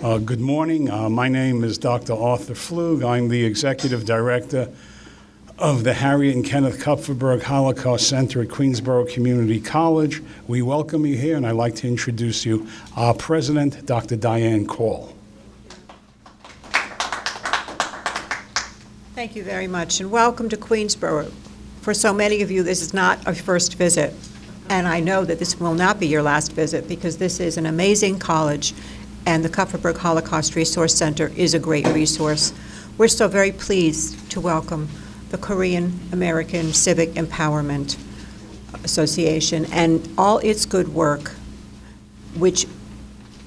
Good morning. My name is Dr. Arthur Flug. I'm the Executive Director of the Harriet and Kenneth Kupferberg Holocaust Center at Queensborough Community College. We welcome you here, and I'd like to introduce you our President, Dr. Diane Call. Thank you very much, and welcome to Queensborough. For so many of you, this is not a first visit, and I know that this will not be your last visit because this is an amazing college, and the Kupferberg Holocaust Resource Center is a great resource. We're so very pleased to welcome the Korean American Civic Empowerment Association and all its good work, which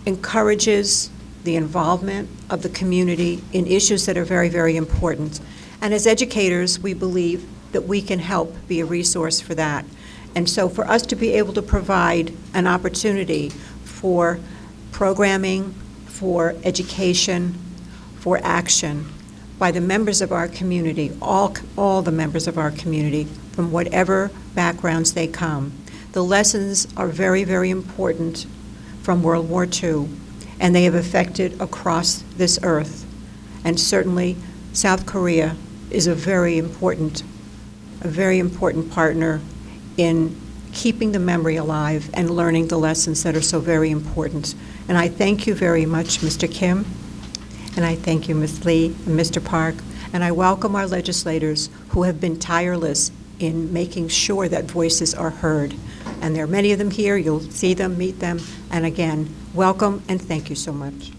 encourages the involvement of the community in issues that are very, very important. And as educators, we believe that we can help be a resource for that. And so for us to be able to provide an opportunity for programming, for education, for action by the members of our community, all the members of our community, from whatever backgrounds they come. The lessons are very, very important from World War II, and they have affected across this earth. And certainly South Korea is a very important partner in keeping the memory alive and learning the lessons that are so very important. And I thank you very much, Mr. Kim, and I thank you, Ms. Lee and Mr. Park, and I welcome our legislators who have been tireless in making sure that voices are heard. And there are many of them here. You'll see them, meet them, and again, welcome and thank you so much.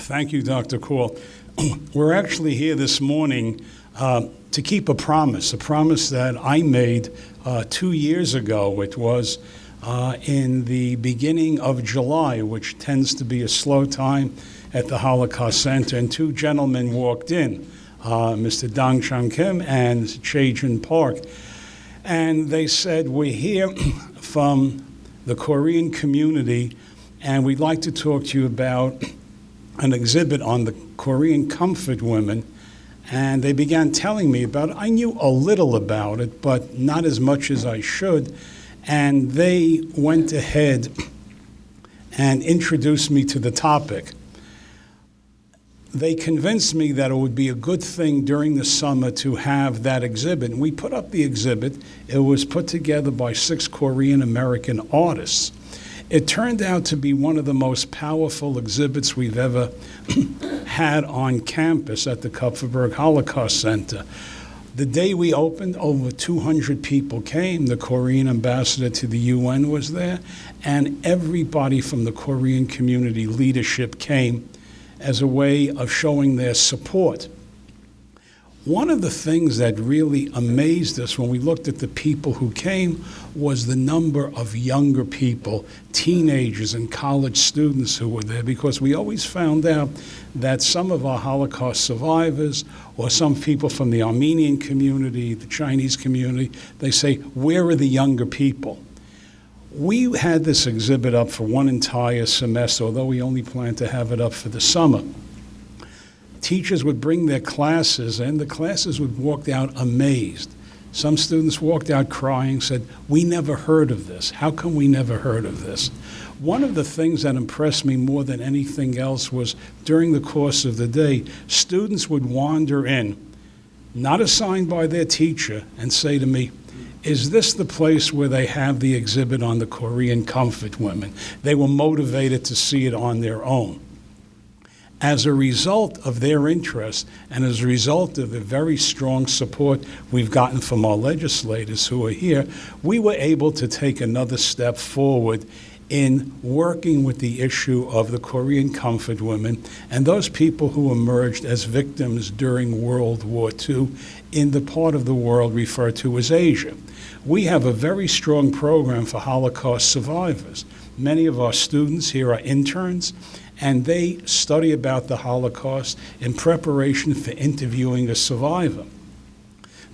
Thank you, Dr. Call. We're actually here this morning to keep a promise that I made 2 years ago. It was in the beginning of July, which tends to be a slow time at the Holocaust Center, and two gentlemen walked in, Mr. Dong Chang Kim and Chae-jun Park, and they said, we're here from the Korean community, and we'd like to talk to you about an exhibit on the Korean comfort women. And they began telling me about it. I knew a little about it, but not as much as I should. And they went ahead and introduced me to the topic. They convinced me that it would be a good thing during the summer to have that exhibit. And we put up the exhibit. It was put together by 6 Korean American artists. It turned out to be one of the most powerful exhibits we've ever had on campus at the Kupferberg Holocaust Center. The day we opened, over 200 people came. The Korean ambassador to the UN was there, and everybody from the Korean community leadership came as a way of showing their support. One of the things that really amazed us when we looked at the people who came was the number of younger people, teenagers and college students who were there, because we always found out that some of our Holocaust survivors or some people from the Armenian community, the Chinese community, they say, where are the younger people? We had this exhibit up for one entire semester, although we only planned to have it up for the summer. Teachers would bring their classes, and the classes would walk out amazed. Some students walked out crying, said, we never heard of this. How come we never heard of this? One of the things that impressed me more than anything else was during the course of the day, students would wander in, not assigned by their teacher, and say to me, is this the place where they have the exhibit on the Korean comfort women? They were motivated to see it on their own. As a result of their interest and as a result of the very strong support we've gotten from our legislators who are here, we were able to take another step forward in working with the issue of the Korean comfort women and those people who emerged as victims during World War II in the part of the world referred to as Asia. We have a very strong program for Holocaust survivors. Many of our students here are interns, and they study about the Holocaust in preparation for interviewing a survivor.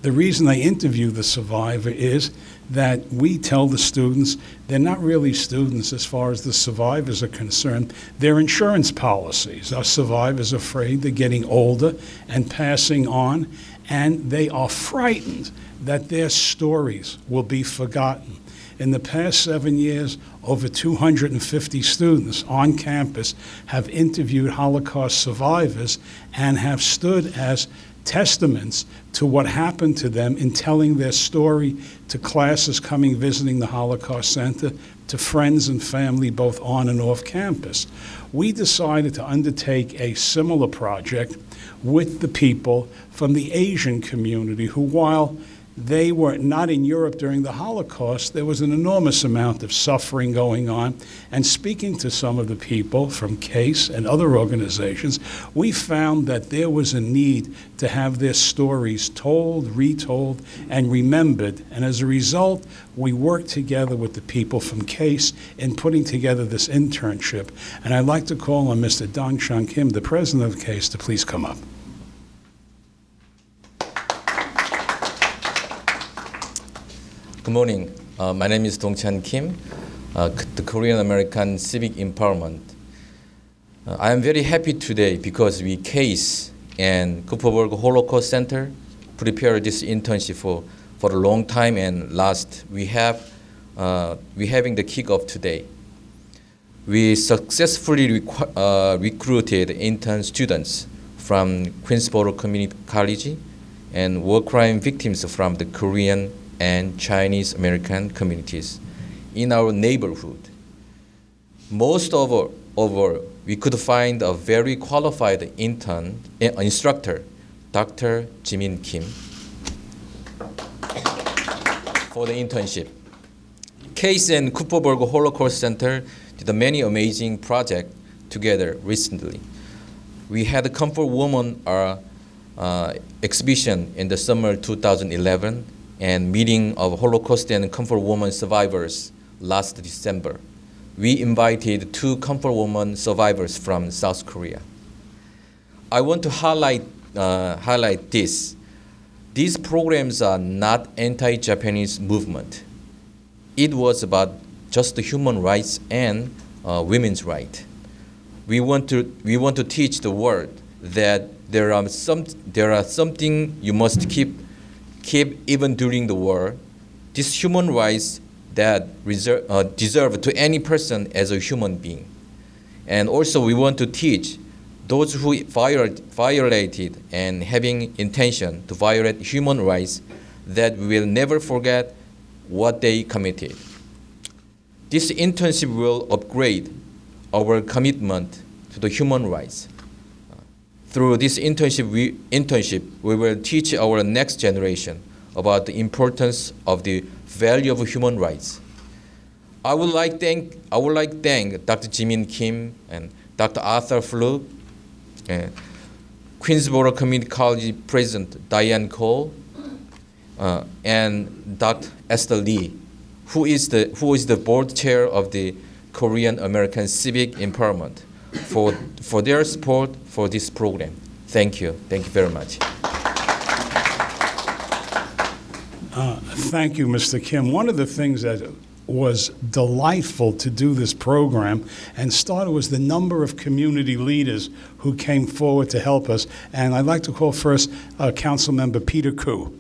The reason they interview the survivor is that we tell the students they're not really students as far as the survivors are concerned. They're insurance policies. Our survivors are afraid they're getting older and passing on, and they are frightened that their stories will be forgotten. In the past 7 years, over 250 students on campus have interviewed Holocaust survivors and have stood as testaments to what happened to them in telling their story to classes coming visiting the Holocaust Center, to friends and family both on and off campus. We decided to undertake a similar project with the people from the Asian community who, while they were not in Europe during the Holocaust, there was an enormous amount of suffering going on. And speaking to some of the people from KACE and other organizations, we found that there was a need to have their stories told, retold, and remembered. And as a result, we worked together with the people from KACE in putting together this internship. And I'd like to call on Mr. Dong-Chun Kim, the president of KACE, to please come up. Good morning. My name is Dong-Chun Kim, the Korean American Civic Empowerment. I am very happy today because we KACE and Kupferberg Holocaust Center prepared this internship for a long time, and we having the kickoff today. We successfully recruited intern students from Queensborough Community College and war crime victims from the Korean and Chinese American communities in our neighborhood. Most of we could find a very qualified instructor, Dr. Jimin Kim, for the internship. KACE and Kupferberg Holocaust Center did many amazing projects together recently. We had a Comfort Woman exhibition in the summer 2011 and meeting of Holocaust and Comfort Woman survivors last December. We invited 2 Comfort Woman survivors from South Korea. I want to highlight this. These programs are not anti-Japanese movement. It was about just the human rights and women's rights. We want to teach the world that there are something you must keep even during the war. These human rights that deserve to any person as a human being. And also we want to teach those who violated and having intention to violate human rights that we will never forget what they committed. This internship will upgrade our commitment to the human rights. Through this internship, we will teach our next generation about the importance of the value of human rights. I would like to thank Dr. Jimin Kim and Dr. Arthur Flug, and Queensborough Community College President Diane Cole, and Dr. Esther Lee, who is the board chair of the Korean American Civic Empowerment, for their support for this program. Thank you. Thank you very much. Thank you, Mr. Kim. One of the things that was delightful to do this program and started was the number of community leaders who came forward to help us. And I'd like to call first Council Member Peter Koo.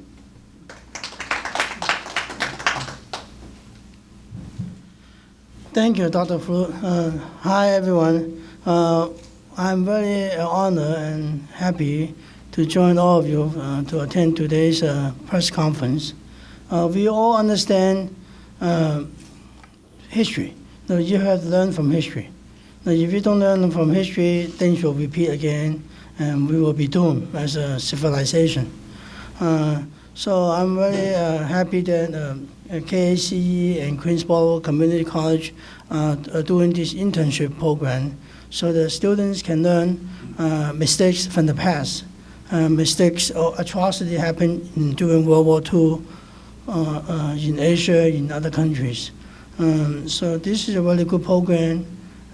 Thank you, Dr. Flu. Hi, everyone. I'm very honored and happy to join all of you to attend today's press conference. We all understand history. Now, you have to learn from history. Now, if you don't learn from history, things will repeat again, and we will be doomed as a civilization. So I'm very happy that KACE and Queensborough Community College are doing this internship program so that students can learn mistakes from the past. Mistakes or atrocity happened during World War II in Asia, in other countries. So this is a really good program,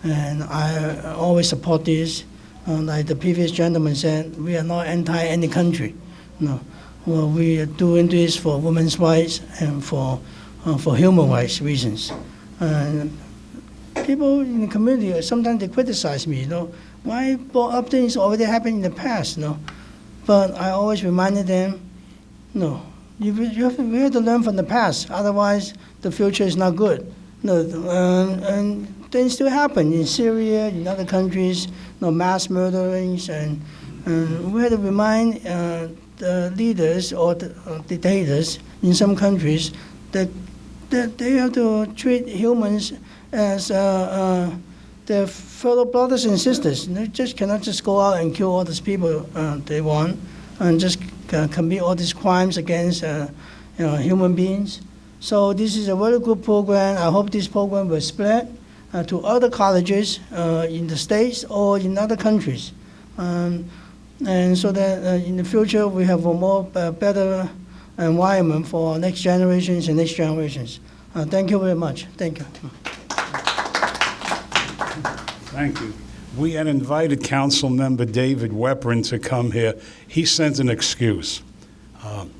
and I always support this. Like the previous gentleman said, we are not anti any country. No. Well, we are doing this for women's rights and for human rights reasons. People in the community, sometimes they criticize me, why brought up things already happened in the past, But I always reminded them, we have to learn from the past. Otherwise, the future is not good. And things still happen in Syria, in other countries, mass murderings, and we have to remind the leaders or the dictators in some countries that they have to treat humans as their fellow brothers and sisters. They just cannot just go out and kill all these people they want and just commit all these crimes against human beings. So this is a very good program. I hope this program will spread to other colleges in the States or in other countries. And so that in the future we have a more better environment for next generations and next generations. Thank you very much. Thank you. Thank you. We had invited Council Member David Weprin to come here. He sent an excuse.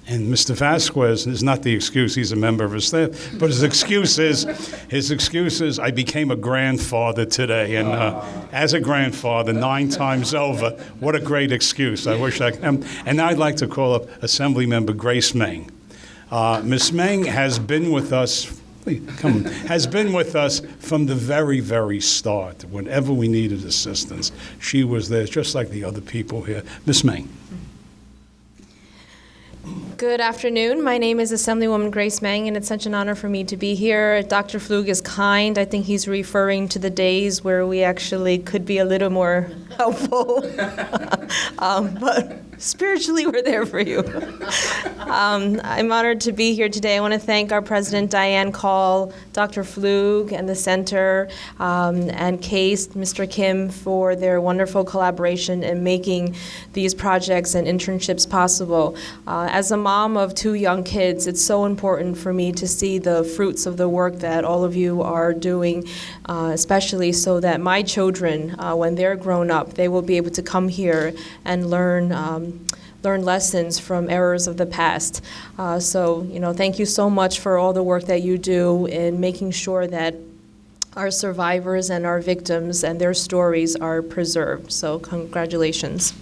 And Mr. Vasquez is not the excuse, he's a member of his staff, but his excuse is I became a grandfather today. And as a grandfather, 9 times over, what a great excuse. I wish I could. And now I'd like to call up Assemblymember Grace Meng. Ms. Meng has been with us has been with us from the very, very start. Whenever we needed assistance, she was there, just like the other people here. Ms. Meng. Good afternoon. My name is Assemblywoman Grace Meng, and it's such an honor for me to be here. Dr. Flug is kind. I think he's referring to the days where we actually could be a little more helpful. But spiritually, we're there for you. I'm honored to be here today. I want to thank our President, Diane Call, Dr. Flug, and the Center, and KACE, Mr. Kim, for their wonderful collaboration in making these projects and internships possible. As a mom of 2 young kids, it's so important for me to see the fruits of the work that all of you are doing, especially so that my children, when they're grown up, they will be able to come here and learn lessons from errors of the past. So, thank you so much for all the work that you do in making sure that our survivors and our victims and their stories are preserved. So, congratulations.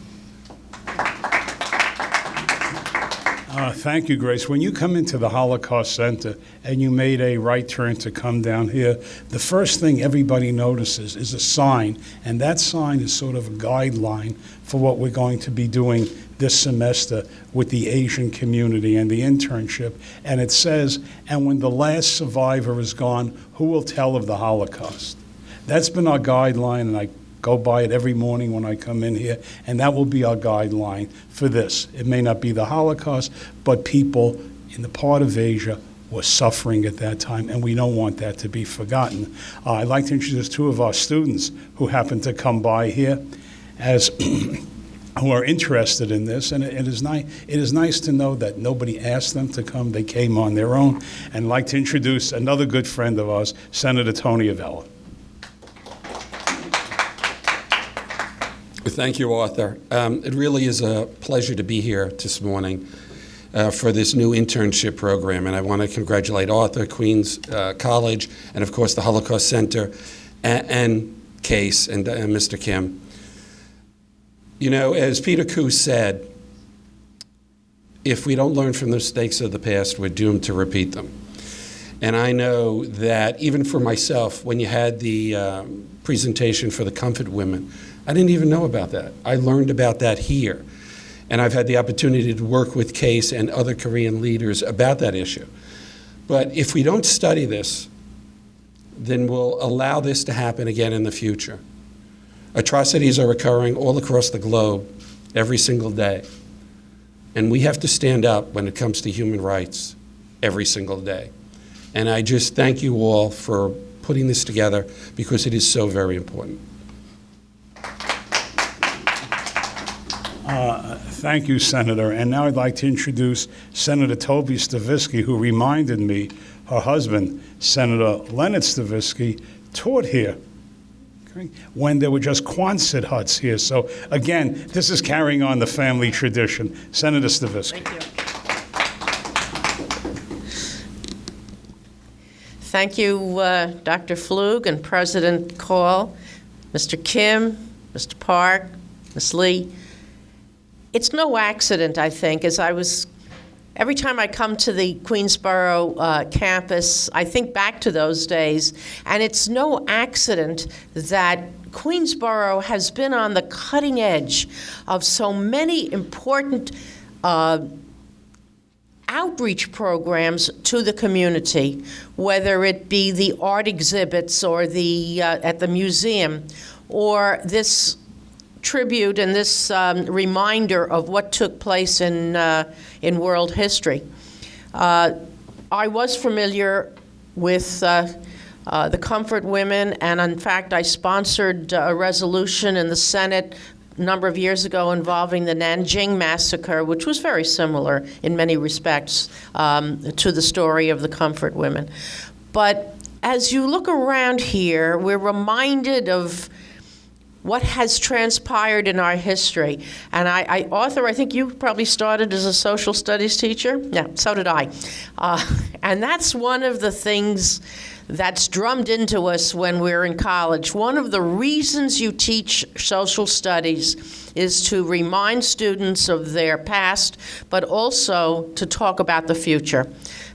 Thank you, Grace. When you come into the Holocaust Center and you made a right turn to come down here, the first thing everybody notices is a sign, and that sign is sort of a guideline for what we're going to be doing this semester with the Asian community and the internship. And it says, and when the last survivor is gone, who will tell of the Holocaust? That's been our guideline, and I go by it every morning when I come in here, and that will be our guideline for this. It may not be the Holocaust, but people in the part of Asia were suffering at that time, and we don't want that to be forgotten. I'd like to introduce 2 of our students who happen to come by here as who are interested in this, and it is nice to know that nobody asked them to come. They came on their own. And I'd like to introduce another good friend of ours, Senator Tony Avella. Thank you, Arthur. It really is a pleasure to be here this morning for this new internship program, and I want to congratulate Arthur, Queens College, and of course the Holocaust Center, and KACE, and Mr. Kim. As Peter Koo said, if we don't learn from the mistakes of the past, we're doomed to repeat them. And I know that even for myself, when you had the presentation for the Comfort Women, I didn't even know about that. I learned about that here. And I've had the opportunity to work with KACE and other Korean leaders about that issue. But if we don't study this, then we'll allow this to happen again in the future. Atrocities are occurring all across the globe every single day. And we have to stand up when it comes to human rights every single day. And I just thank you all for putting this together because it is so very important. Thank you, Senator. And now I'd like to introduce Senator Toby Stavisky, who reminded me her husband, Senator Leonard Stavisky, taught here when there were just Quonset huts here. So again, this is carrying on the family tradition. Senator Stavisky. Thank you, Dr. Flug and President Call, Mr. Kim, Mr. Park, Ms. Lee. It's no accident, I think, as every time I come to the Queensborough campus, I think back to those days, and it's no accident that Queensborough has been on the cutting edge of so many important outreach programs to the community, whether it be the art exhibits or the at the museum, or this tribute and this reminder of what took place in world history. I was familiar with the Comfort Women, and in fact, I sponsored a resolution in the Senate a number of years ago involving the Nanjing massacre, which was very similar in many respects to the story of the Comfort Women. But as you look around here, we're reminded of what has transpired in our history. And Arthur, I think you probably started as a social studies teacher. Yeah, so did I. And that's one of the things that's drummed into us when we're in college. One of the reasons you teach social studies is to remind students of their past, but also to talk about the future.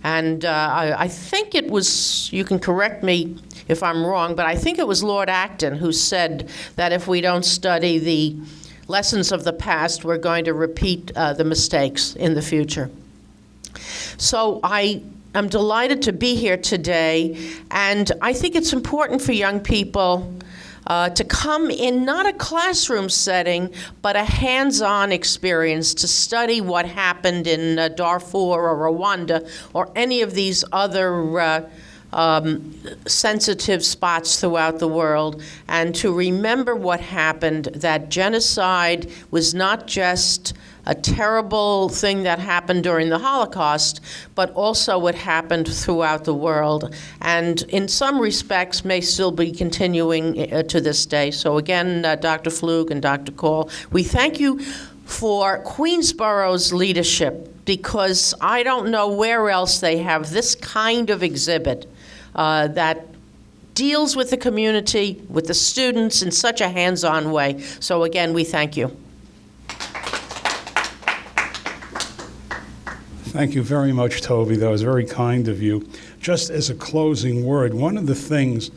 And I think it was, you can correct me if I'm wrong, but I think it was Lord Acton who said that if we don't study the lessons of the past, we're going to repeat the mistakes in the future. So I'm delighted to be here today, and I think it's important for young people to come in not a classroom setting, but a hands-on experience to study what happened in Darfur or Rwanda or any of these other sensitive spots throughout the world, and to remember what happened, that genocide was not just a terrible thing that happened during the Holocaust, but also what happened throughout the world, and in some respects may still be continuing to this day. So again, Dr. Flug and Dr. Call, we thank you for Queensborough's leadership, because I don't know where else they have this kind of exhibit that deals with the community, with the students in such a hands-on way. So again, we thank you. Thank you very much, Toby. That was very kind of you. Just as a closing word, one of the things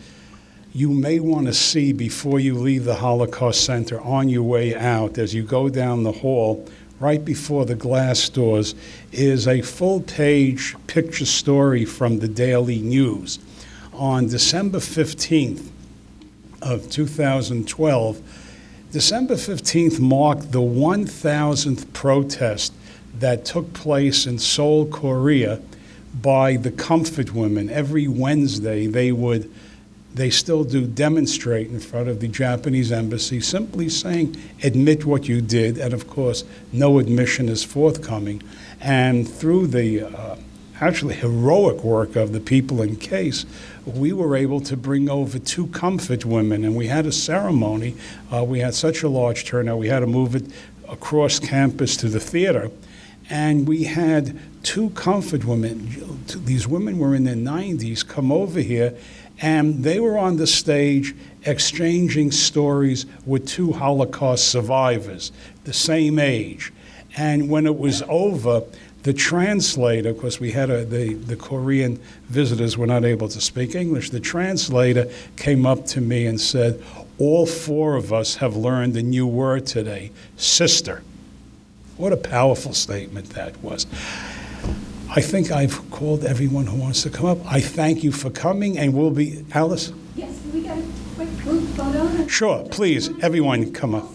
you may want to see before you leave the Holocaust Center on your way out, as you go down the hall, right before the glass doors, is a full-page picture story from the Daily News. On December 15th of 2012, December 15th marked the 1,000th protest that took place in Seoul, Korea, by the Comfort Women. Every Wednesday, they still do demonstrate in front of the Japanese embassy, simply saying, admit what you did, and of course, no admission is forthcoming. And through the actually heroic work of the people in KACE, we were able to bring over 2 Comfort Women, and we had a ceremony. We had such a large turnout, we had to move it across campus to the theater. And we had 2 Comfort Women. These women were in their 90s, come over here, and they were on the stage exchanging stories with 2 Holocaust survivors, the same age. And when it was over, the translator, of course we had the Korean visitors were not able to speak English, the translator came up to me and said, all 4 of us have learned a new word today, sister. What a powerful statement that was. I think I've called everyone who wants to come up. I thank you for coming, and we'll be, Alice? Yes, we got a quick group photo. Sure, please, everyone come up.